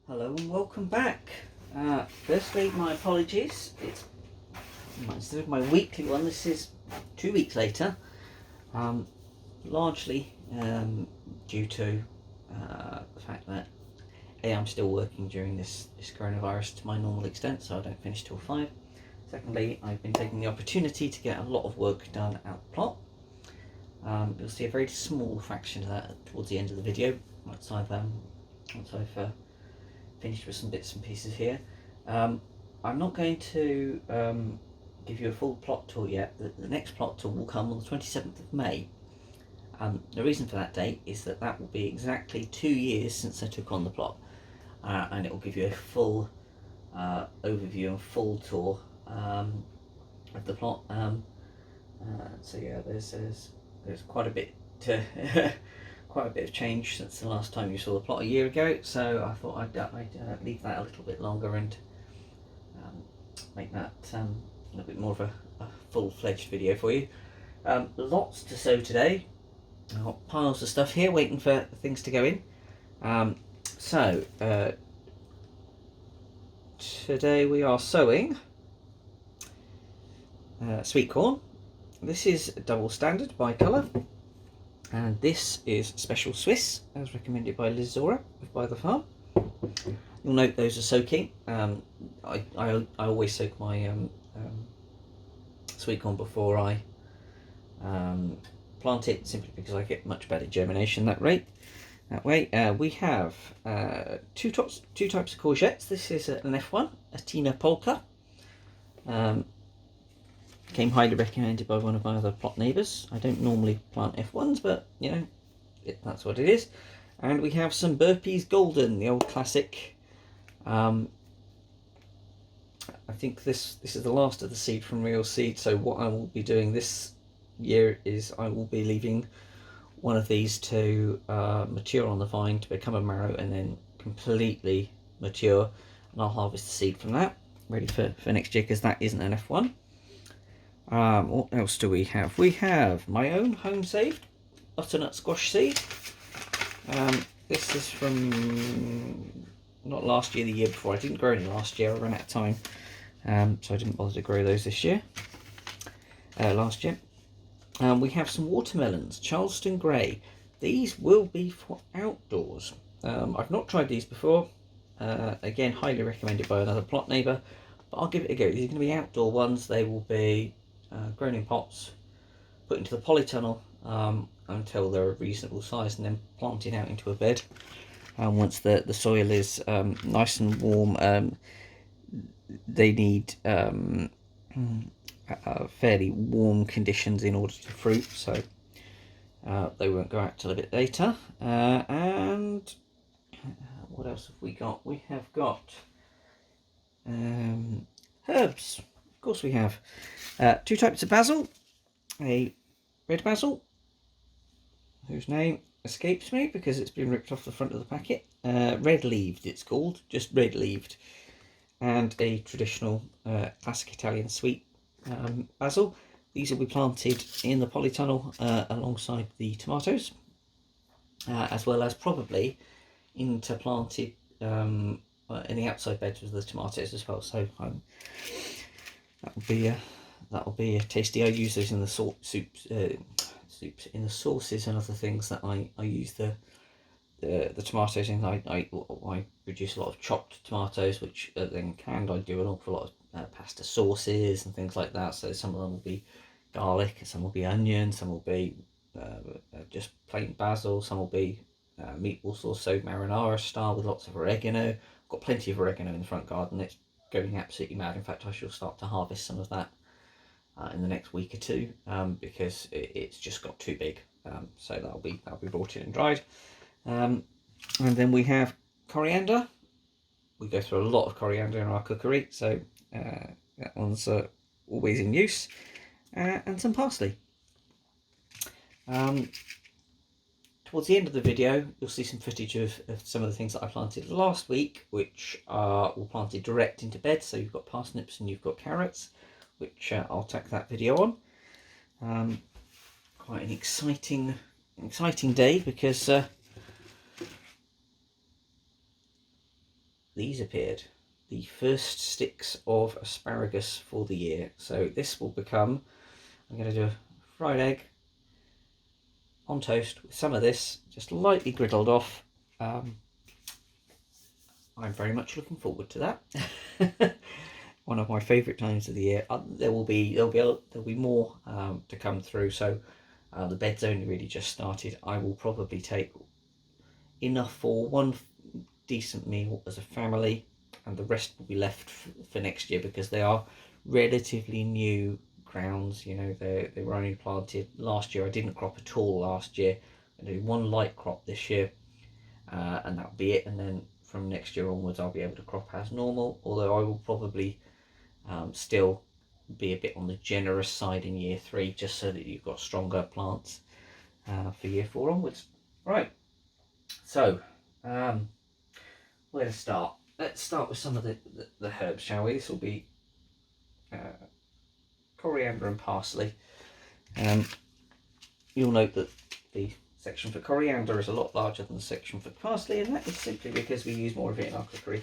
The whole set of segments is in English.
Hello and welcome back. Firstly, my apologies. Instead of my weekly one, this is 2 weeks later. Largely due to the fact that I'm still working during this coronavirus to my normal extent, so I don't finish till 5. Secondly, I've been taking the opportunity to get a lot of work done out the plot. You'll see a very small fraction of that towards the end of the video once I've finished with some bits and pieces here. I'm not going to give you a full plot tour yet. The next plot tour will come on the 27th of May. The reason for that date is that will be exactly 2 years since I took on the plot, and it will give you a full overview and full tour of the plot. So yeah, there's quite a bit to quite a bit of change since the last time you saw the plot a year ago, so I thought I'd leave that a little bit longer and make that a little bit more of a full-fledged video for you. Lots to sow today. I've got piles of stuff here waiting for things to go in. Today we are sowing sweet corn. This is double standard by colour, and this is special Swiss as recommended by Liz Zora of By the Farm. You'll note those are soaking. I always soak my sweet corn before I plant it, simply because I get much better germination that way. We have two types of courgettes. This is an F1, a Tina Polka. Came highly recommended by one of my other plot neighbours. I don't normally plant F1s, but you know, that's what it is. And we have some Burpees Golden, the old classic. I think this is the last of the seed from Real Seed, so what I will be doing this year is I will be leaving one of these to mature on the vine to become a marrow and then completely mature, and I'll harvest the seed from that, ready for next year, because that isn't an F1. What else do we have? We have my own home saved butternut squash seed. This is from not last year, the year before. I didn't grow any last year, I ran out of time, so I didn't bother to grow those this year. Last year. We have some watermelons, Charleston Grey. These will be for outdoors. I've not tried these before. Again, highly recommended by another plot neighbour, but I'll give it a go. These are going to be outdoor ones. They will be grown in pots, put into the polytunnel until they're a reasonable size, and then planted out into a bed. Once the soil is nice and warm, they need fairly warm conditions in order to fruit, so they won't go out till a bit later. And what else have we got? We have got herbs. Of course we have. 2 types of basil. A red basil, whose name escapes me because it's been ripped off the front of the packet. Red leaved, it's called, just red leaved. And a traditional classic Italian sweet basil. These will be planted in the polytunnel alongside the tomatoes, as well as probably interplanted in the outside beds with the tomatoes as well. So that'll be a tasty. I use those in the soups, in the sauces and other things that I use the tomatoes in. I produce a lot of chopped tomatoes, which are then canned. I do an awful lot of pasta sauces and things like that. So some of them will be garlic, some will be onion, some will be just plain basil, some will be meatball sauce, so marinara style with lots of oregano. I've got plenty of oregano in the front garden. It's going absolutely mad. In fact, I shall start to harvest some of that in the next week or two, because it's just got too big. So that'll be brought in and dried. And then we have coriander. We go through a lot of coriander in our cookery, so that one's always in use. And some parsley. Towards the end of the video, you'll see some footage of some of the things that I planted last week, which were planted direct into bed. So you've got parsnips and you've got carrots, which I'll tack that video on. Quite an exciting day, because these appeared. The first sticks of asparagus for the year. So this will become, I'm going to do a fried egg on toast with some of this, just lightly griddled off. I'm very much looking forward to that. One of my favourite times of the year. There'll be more to come through. So the bed's only really just started. I will probably take enough for one decent meal as a family, and the rest will be left for next year, because they are relatively new grounds. You know, they were only planted last year. I didn't crop at all last year. I do one light crop this year, and that'll be it. And then from next year onwards, I'll be able to crop as normal. Although I will probably still be a bit on the generous side in year 3, just so that you've got stronger plants for year 4 onwards. Right. So, where to start? Let's start with some of the herbs, shall we? This will be coriander and parsley. You'll note that the section for coriander is a lot larger than the section for parsley, and that is simply because we use more of it in our cookery.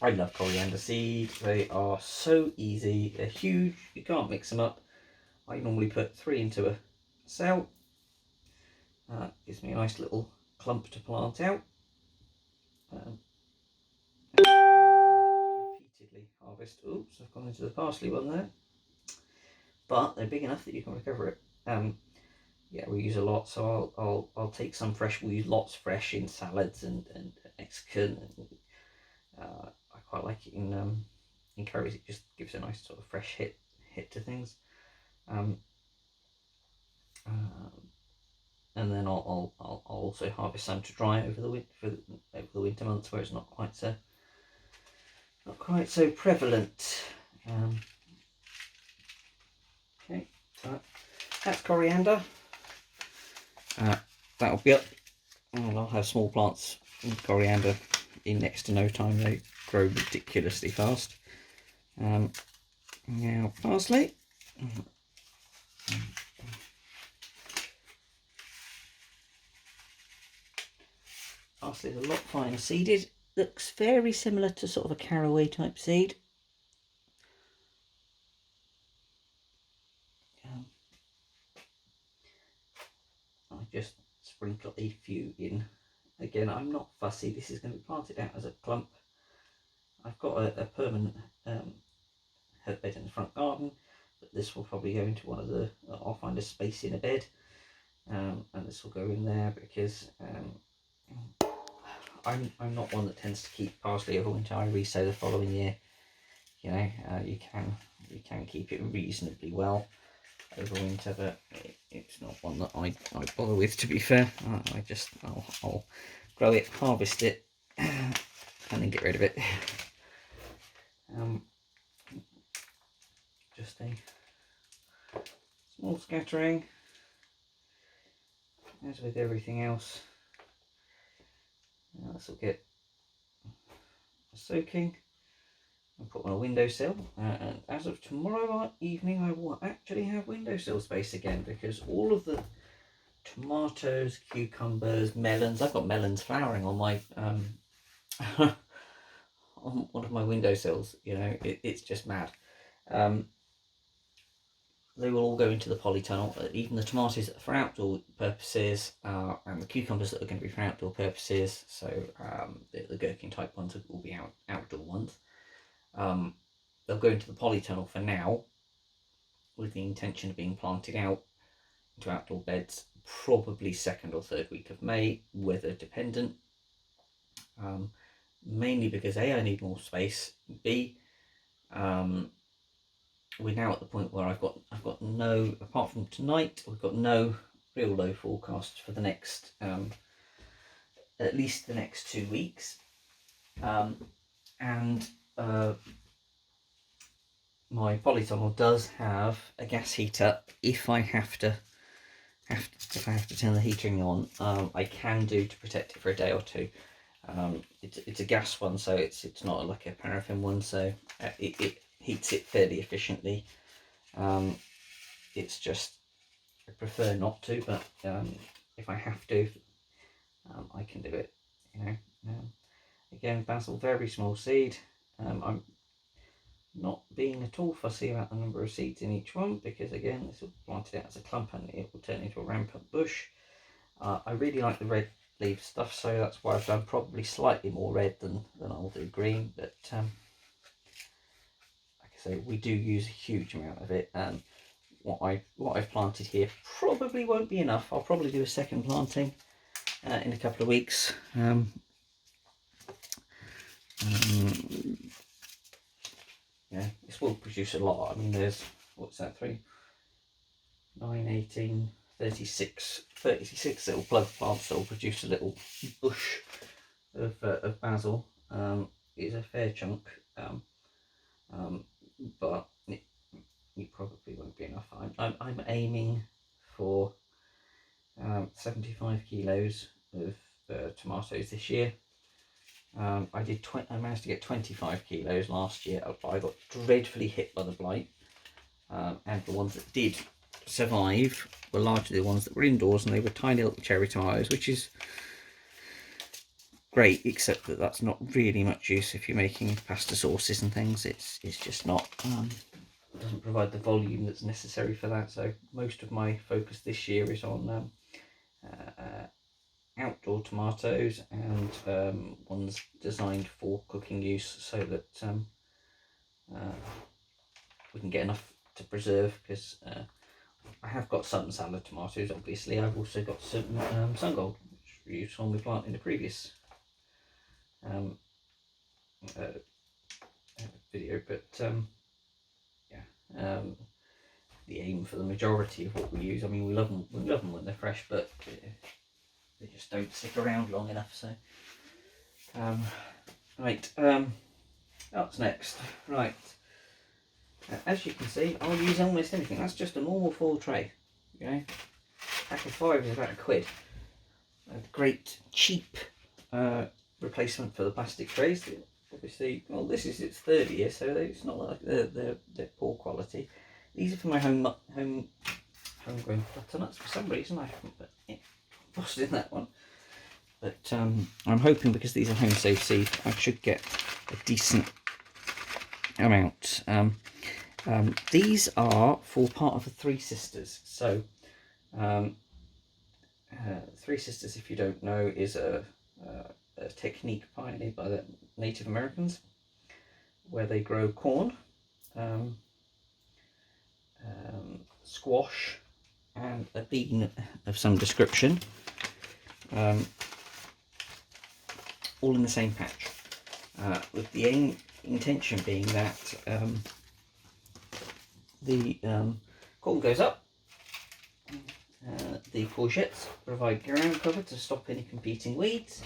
I love coriander seeds. They are so easy. They're huge. You can't mix them up. I normally put 3 into a cell. Gives me a nice little clump to plant out. Repeatedly harvest. Oops, I've gone into the parsley one there. But they're big enough that you can recover it. Yeah, we use a lot, so I'll take some fresh. We use lots fresh in salads and Mexican. And, I quite like it in curries. It just gives a nice sort of fresh hit to things. And then I'll also harvest some to dry over the winter months, where it's not quite so prevalent. Okay, so that's coriander. That'll be up, and I'll have small plants with coriander in next to no time. They grow ridiculously fast. Now parsley. Parsley is a lot finer seeded. Looks very similar to sort of a caraway type seed. I just sprinkle a few in. Again, I'm not fussy. This is going to be planted out as a clump. I've got a permanent herb bed in the front garden, but this will probably go into one of the. I'll find a space in a bed, and this will go in there, because I'm not one that tends to keep parsley over winter. I resow the following year. You know, you can keep it reasonably well over winter, but it's not one that I bother with, to be fair. I'll grow it, harvest it, and then get rid of it. Just a small scattering, as with everything else. This will get soaking. I'll put on a windowsill, and as of tomorrow evening I will actually have windowsill space again, because all of the tomatoes, cucumbers, melons, I've got melons flowering on my on one of my windowsills. You know, it's just mad. They will all go into the polytunnel, even the tomatoes for outdoor purposes, and the cucumbers that are going to be for outdoor purposes. So the gherkin type ones will be outdoor ones. They'll go into the polytunnel for now, with the intention of being planted out into outdoor beds probably 2nd or 3rd week of May, weather dependent. Mainly because A, I need more space. B, we're now at the point where I've got no, apart from tonight, we've got no real low forecast for the next at least the next 2 weeks. And my polytunnel does have a gas heater. If I have to turn the heating on, I can do to protect it for a day or two. It's a gas one, so it's not like a paraffin one, so it heats it fairly efficiently. It's just I prefer not to, but if I have to, I can do it. You know. Again, basil, very small seed. I'm not being at all fussy about the number of seeds in each one, because again, this will plant it out as a clump and it will turn into a rampant bush. I really like the red leaf stuff, so that's why I've done probably slightly more red than I'll do green, but like I say, we do use a huge amount of it, and what I've planted here probably won't be enough. I'll probably do a second planting in a couple of weeks. Yeah, this will produce a lot. I mean, there's, what's that, 3, 9, 18, 36 little plug plants that will produce a little bush of basil. It's a fair chunk, but it probably won't be enough. I'm aiming for 75 kilos of tomatoes this year. I managed to get 25 kilos last year, but I got dreadfully hit by the blight, and the ones that did survive were largely the ones that were indoors, and they were tiny little cherry tomatoes, which is great, except that that's not really much use if you're making pasta sauces and things. It's just not, doesn't provide the volume that's necessary for that. So most of my focus this year is on outdoor tomatoes and ones designed for cooking use, so that we can get enough to preserve, because I have got some salad tomatoes, obviously. I've also got some sun gold, which we used when we planted in the previous video, but yeah, the aim for the majority of what we use, I mean, we love them when they're fresh, but they just don't stick around long enough. So right, what's next? Right, as you can see, I'll use almost anything. That's just a normal full tray, you know. Pack of 5 is about £1. A great cheap replacement for the plastic trays. Obviously, well, this is its 3rd year, so it's not like they're poor quality. These are for my homegrown butternuts. For some reason, I haven't put in that one. But I'm hoping, because these are home safe seed, I should get a decent amount. These are for part of the Three Sisters. So Three Sisters, if you don't know, is a technique pioneered by the Native Americans, where they grow corn, squash, and a bean of some description, all in the same patch, with the intention being that the corn goes up, the courgettes provide ground cover to stop any competing weeds,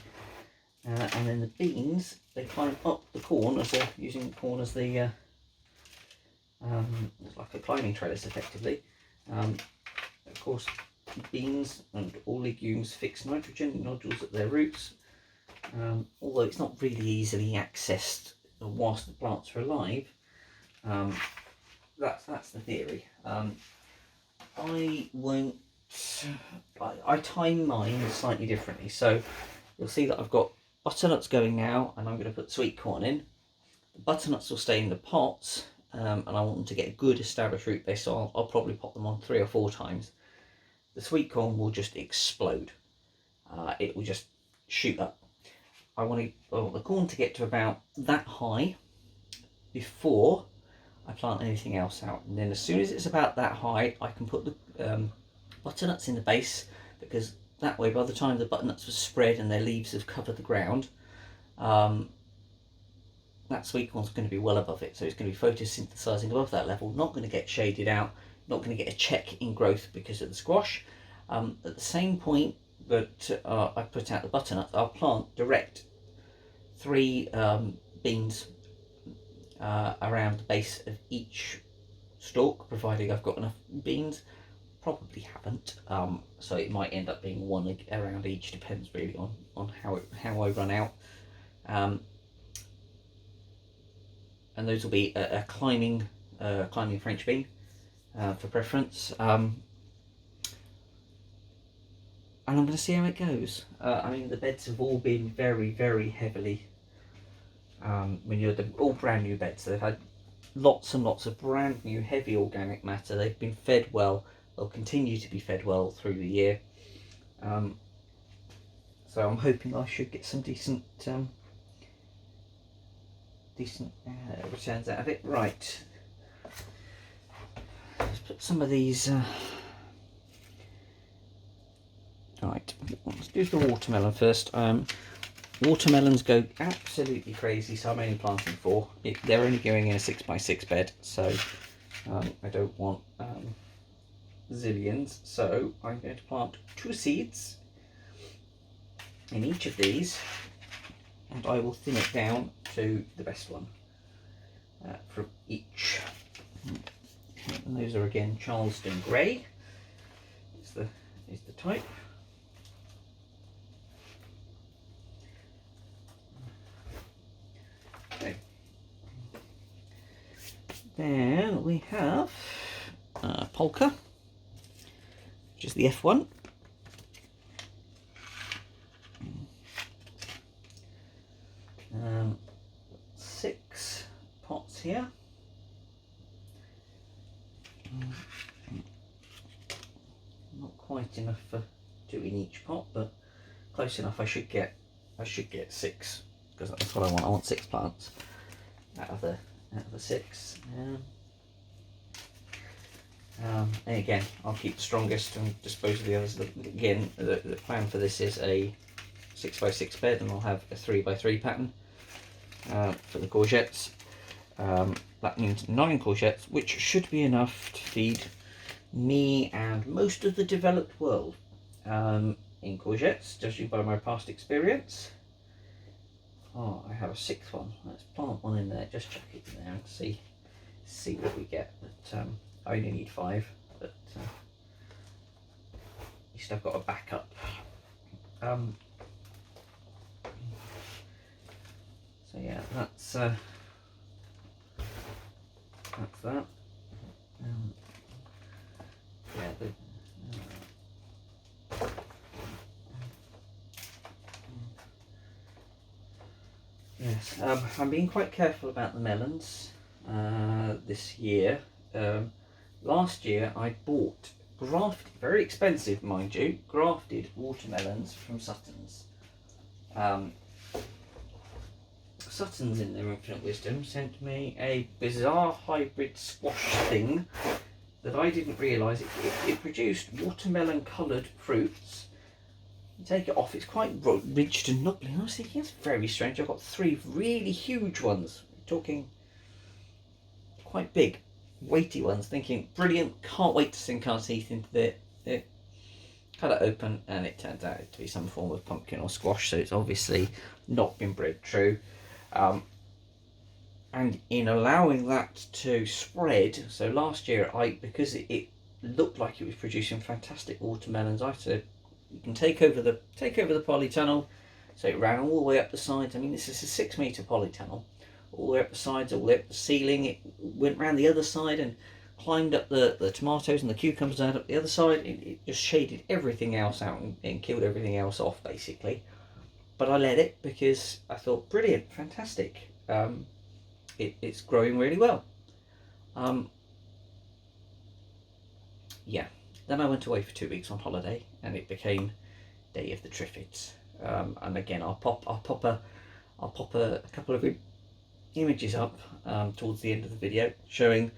and then the beans, they climb up the corn, as they're using the corn as the like a climbing trellis, effectively. Of course, beans and all legumes fix nitrogen nodules at their roots, although it's not really easily accessed whilst the plants are alive. That's the theory. I time mine slightly differently, so you'll see that I've got butternuts going now, and I'm going to put sweet corn in. The butternuts will stay in the pots, and I want them to get a good established root base, so I'll probably pop them on 3 or 4 times. The sweet corn will just explode. It will just shoot up. I want the corn to get to about that high before I plant anything else out, and then as soon as it's about that high, I can put the butternuts in the base, because that way, by the time the butternuts have spread and their leaves have covered the ground, that sweet corn's going to be well above it, so it's going to be photosynthesizing above that level, not going to get shaded out, not going to get a check in growth because of the squash. At the same point that I put out the butternuts, I'll plant direct 3 beans around the base of each stalk, providing I've got enough beans. Probably haven't, so it might end up being 1 around each, depends really on how I run out. And those will be a climbing French bean for preference. And I'm going to see how it goes. I mean, the beds have all been very, very heavily when they're all brand new beds. So they've had lots and lots of brand new heavy organic matter. They've been fed well. They'll continue to be fed well through the year. So I'm hoping I should get some decent returns out of it. Right, let's put some of these. Right, let's do the watermelon first. Watermelons go absolutely crazy, so I'm only planting 4. They're only going in a 6x6 bed, so I don't want zillions. So I'm going to plant 2 seeds in each of these, and I will thin it down to the best one from each. And those are again Charleston Grey. Is the type. Okay. Then we have Polka, which is the F1. 6 pots here. Not quite enough for 2 in each pot, but close enough. I should get 6, because that's what I want. I want 6 plants out of the 6. And again, I'll keep the strongest and dispose of the others. Again, the plan for this is a 6x6 bed, and I'll have a 3x3 pattern for the courgettes. That means 9 courgettes, which should be enough to feed me and most of the developed world in courgettes, judging by my past experience. Oh, I have a 6th one. Let's plant one in there, just chuck it in there and see what we get. But I only need 5, but at least I've got a backup. So yeah, that's that. Yeah, yes, I'm being quite careful about the melons this year. Last year I bought grafted, very expensive mind you, grafted watermelons from Sutton's. Sutton's, in their infinite wisdom, sent me a bizarre hybrid squash thing that I didn't realise. It produced watermelon coloured fruits. You take it off, it's quite ridged and knobbly. I was thinking, that's very strange. I've got 3 really huge ones. We're talking quite big, weighty ones. Thinking, brilliant, can't wait to sink our teeth into it. Cut it open, and it turns out to be some form of pumpkin or squash, so it's obviously not been bred true. And in allowing that to spread, so last year because it looked like it was producing fantastic watermelons, I said you can take over the polytunnel. So it ran all the way up the sides. I mean, this is a 6-metre polytunnel, all the way up the sides, all the way up the ceiling. It went round the other side and climbed up the tomatoes and the cucumbers out up the other side. It just shaded everything else out and killed everything else off, basically. But I let it because I thought, brilliant, fantastic. It's growing really well. Yeah. Then I went away for 2 weeks on holiday, and it became Day of the Trifids. And again, I'll pop a couple of images up towards the end of the video, showing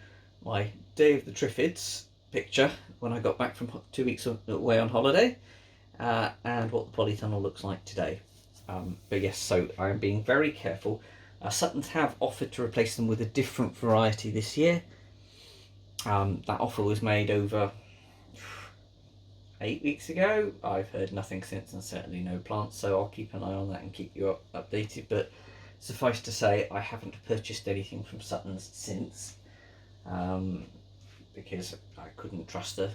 my Day of the Trifids picture when I got back from 2 weeks away on holiday, and what the polytunnel looks like today. But yes, so I'm being very careful. Sutton's have offered to replace them with a different variety this year. That offer was made over 8 weeks ago. I've heard nothing since, and certainly no plants, so I'll keep an eye on that and keep you updated. But suffice to say, I haven't purchased anything from Sutton's since, because I couldn't trust it,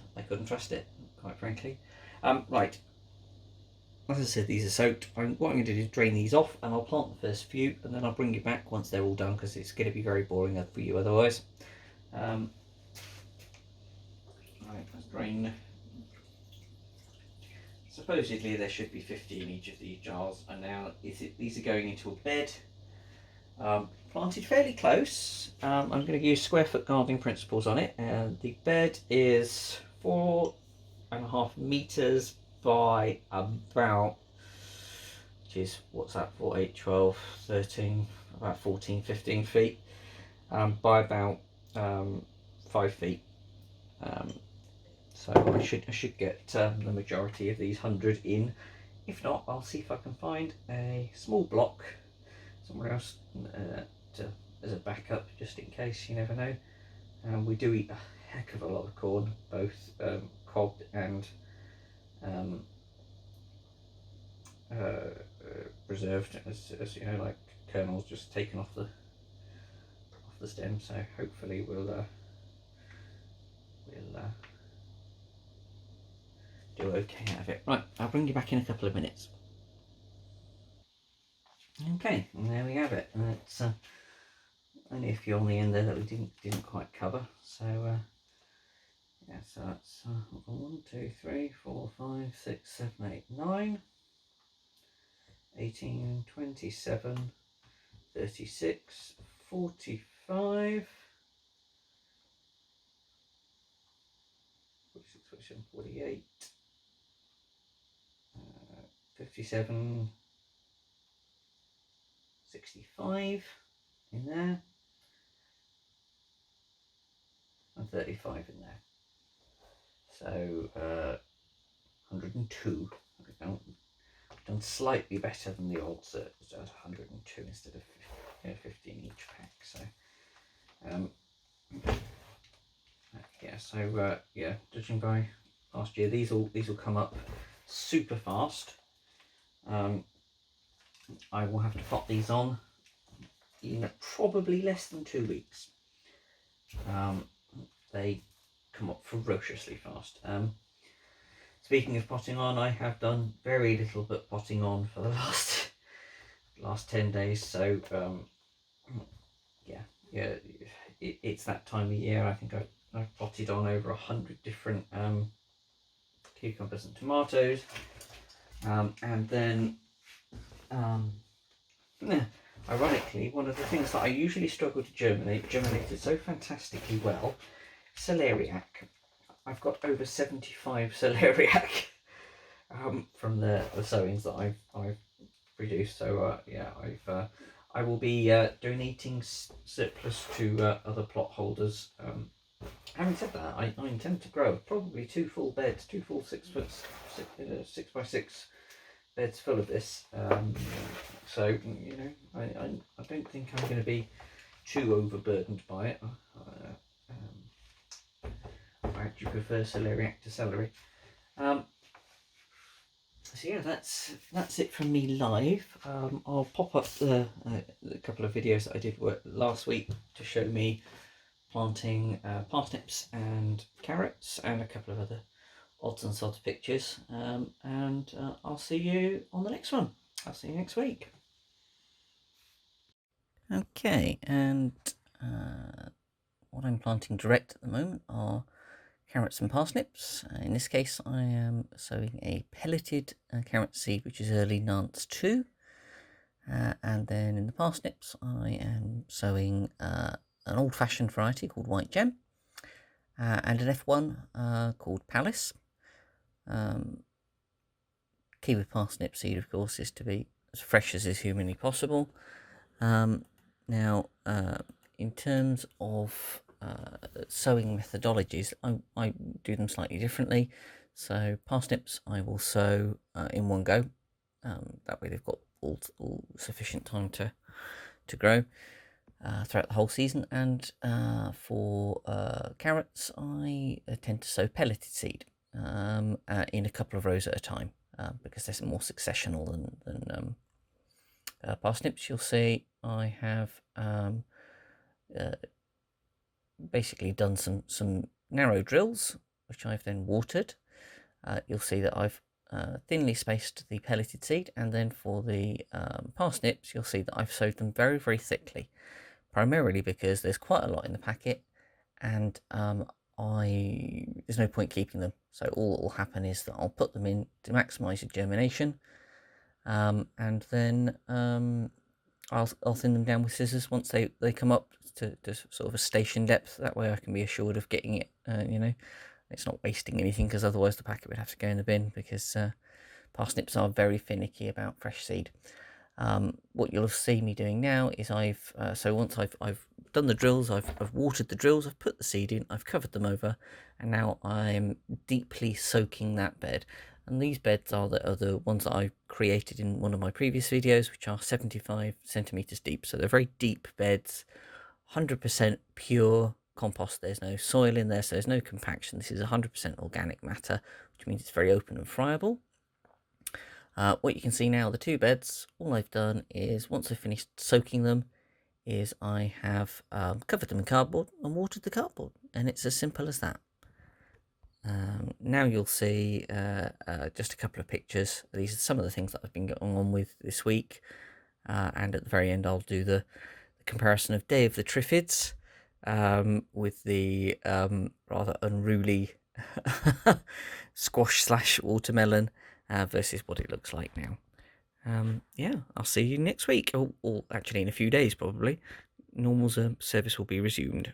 quite frankly. Right. As I said, these are soaked. What I'm going to do is drain these off, and I'll plant the first few, and then I'll bring you back once they're all done, because it's going to be very boring for you otherwise. Right, let's drain. Supposedly there should be 50 in each of these jars, and now these are going into a bed. Planted fairly close. I'm going to use square foot gardening principles on it. The bed is 4.5 meters by about, geez, what's that, 4, 8, 12, 13, about 14, 15 feet, by about 5 feet. So I should get the majority of these 100 in. If not, I'll see if I can find a small block somewhere else as a backup, just in case. You never know. We do eat a heck of a lot of corn, both cobbed and preserved, as you know, like kernels just taken off the stem. So hopefully we'll do okay out of it. Right, I'll bring you back in a couple of minutes. Okay, and there we have it. It's only a few on the end there that we didn't quite cover. So yeah, so that's 1, 2, 3, 4, 5, 6, 7, 8, 9, 18, 27, 36, 45, 46, 47, 48, 57, 65 in there, and 35 in there. So 102. I've done slightly better than the old search. So 102 instead of 15 each pack. So yeah. So yeah, judging by last year, these will come up super fast. I will have to pop these on in probably less than 2 weeks. They come up ferociously fast. Speaking of potting on, I have done very little but potting on for the last 10 days. So yeah, it's that time of year. I think I've potted on over 100 different cucumbers and tomatoes, and then ironically, one of the things that I usually struggle to germinate germinated so fantastically well. Celeriac. I've got over 75 celeriac from the sowings that I've produced. So yeah, I will be donating surplus to other plot holders. Having said that, I intend to grow probably 2 full beds, 2 full 6 foot 6 by 6 beds full of this. So you know, I don't think I'm going to be too overburdened by it. I actually prefer celeriac to celery. So yeah, that's it from me live. I'll pop up a couple of videos that I did last week to show me planting parsnips and carrots, and a couple of other odds and sods pictures. And I'll see you on the next one. I'll see you next week. Okay, and what I'm planting direct at the moment are carrots and parsnips. In this case, I am sowing a pelleted carrot seed, which is early Nance 2. And then in the parsnips, I am sowing an old-fashioned variety called White Gem, and an F1 called Palace. Key with parsnip seed, of course, is to be as fresh as is humanly possible. Now, in terms of sowing methodologies, I do them slightly differently. So parsnips I will sow in one go. That way they've got all sufficient time to grow throughout the whole season. And for carrots, I tend to sow pelleted seed in a couple of rows at a time, because there's more successional than parsnips. You'll see I have basically done some narrow drills, which I've then watered. You'll see that I've thinly spaced the pelleted seed, and then for the parsnips, you'll see that I've sowed them very, very thickly, primarily because there's quite a lot in the packet, and there's no point keeping them. So all that will happen is that I'll put them in to maximise the germination, and then I'll thin them down with scissors once they come up to sort of a station depth. That way I can be assured of getting it, it's not wasting anything, because otherwise the packet would have to go in the bin, because parsnips are very finicky about fresh seed. What you'll see me doing now is so once I've done the drills, I've watered the drills, I've put the seed in, I've covered them over, and now I'm deeply soaking that bed. And these beds are the ones that I created in one of my previous videos, which are 75 centimeters deep. So they're very deep beds, 100% pure compost. There's no soil in there, so there's no compaction. This is 100% organic matter, which means it's very open and friable. What you can see now, the two beds, all I've done is, once I've finished soaking them, is I have covered them in cardboard and watered the cardboard, and it's as simple as that. Now you'll see just a couple of pictures. These are some of the things that I've been getting on with this week, and at the very end I'll do the comparison of Day of the Trifids with the rather unruly squash / watermelon versus what it looks like now. Yeah, I'll see you next week, or actually in a few days probably. Normal service will be resumed.